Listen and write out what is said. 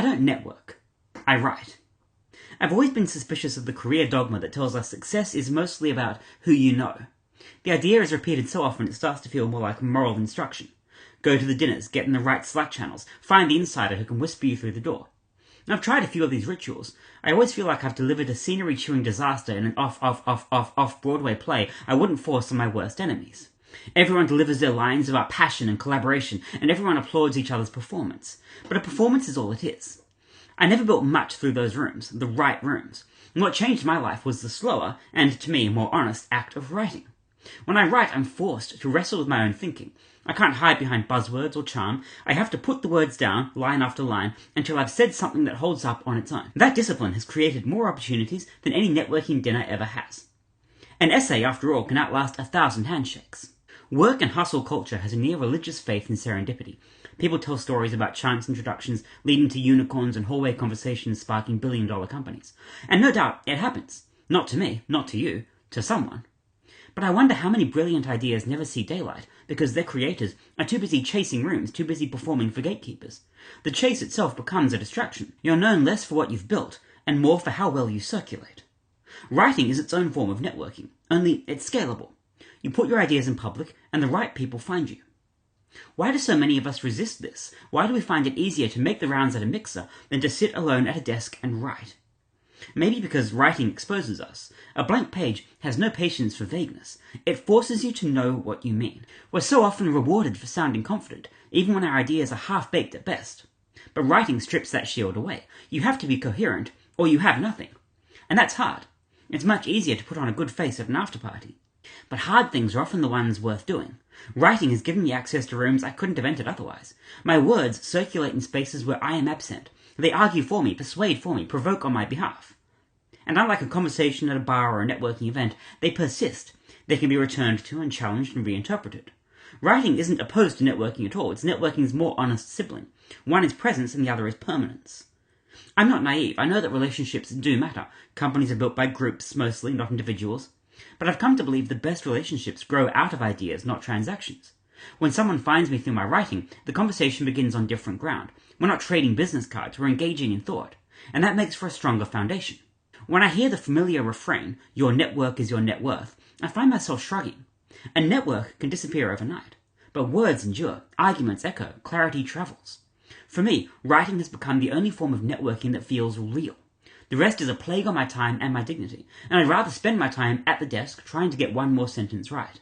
don't network. I write. I've always been suspicious of the career dogma that tells us success is mostly about who you know. The idea is repeated so often it starts to feel more like moral instruction. Go to the dinners, get in the right Slack channels, find the insider who can whisper you through the door. And I've tried a few of these rituals. I always feel like I've delivered a scenery-chewing disaster in an off-Broadway play I wouldn't force on my worst enemies. Everyone delivers their lines about passion and collaboration, and everyone applauds each other's performance. But a performance is all it is. I never built much through those rooms, the right rooms. And what changed my life was the slower, and to me more honest, act of writing. When I write, I'm forced to wrestle with my own thinking. I can't hide behind buzzwords or charm. I have to put the words down, line after line, until I've said something that holds up on its own. That discipline has created more opportunities than any networking dinner ever has. An essay, after all, can outlast 1,000 handshakes. Work and hustle culture has a near religious faith in serendipity. People tell stories about chance introductions leading to unicorns and hallway conversations sparking billion-dollar companies. And no doubt, it happens. Not to me, not to you, to someone. But I wonder how many brilliant ideas never see daylight because their creators are too busy chasing rooms, too busy performing for gatekeepers. The chase itself becomes a distraction. You're known less for what you've built and more for how well you circulate. Writing is its own form of networking, only it's scalable. You put your ideas in public and the right people find you. Why do so many of us resist this? Why do we find it easier to make the rounds at a mixer than to sit alone at a desk and write? Maybe because writing exposes us. A blank page has no patience for vagueness. It forces you to know what you mean. We're so often rewarded for sounding confident, even when our ideas are half-baked at best. But writing strips that shield away. You have to be coherent, or you have nothing. And that's hard. It's much easier to put on a good face at an after-party. But hard things are often the ones worth doing. Writing has given me access to rooms I couldn't have entered otherwise. My words circulate in spaces where I am absent. They argue for me, persuade for me, provoke on my behalf. And unlike a conversation at a bar or a networking event, they persist. They can be returned to and challenged and reinterpreted. Writing isn't opposed to networking at all. It's networking's more honest sibling. One is presence and the other is permanence. I'm not naive. I know that relationships do matter. Companies are built by groups, mostly, not individuals. But I've come to believe the best relationships grow out of ideas, not transactions. When someone finds me through my writing, the conversation begins on different ground. We're not trading business cards, we're engaging in thought. And that makes for a stronger foundation. When I hear the familiar refrain, your network is your net worth, I find myself shrugging. A network can disappear overnight. But words endure, arguments echo, clarity travels. For me, writing has become the only form of networking that feels real. The rest is a plague on my time and my dignity, and I'd rather spend my time at the desk trying to get one more sentence right.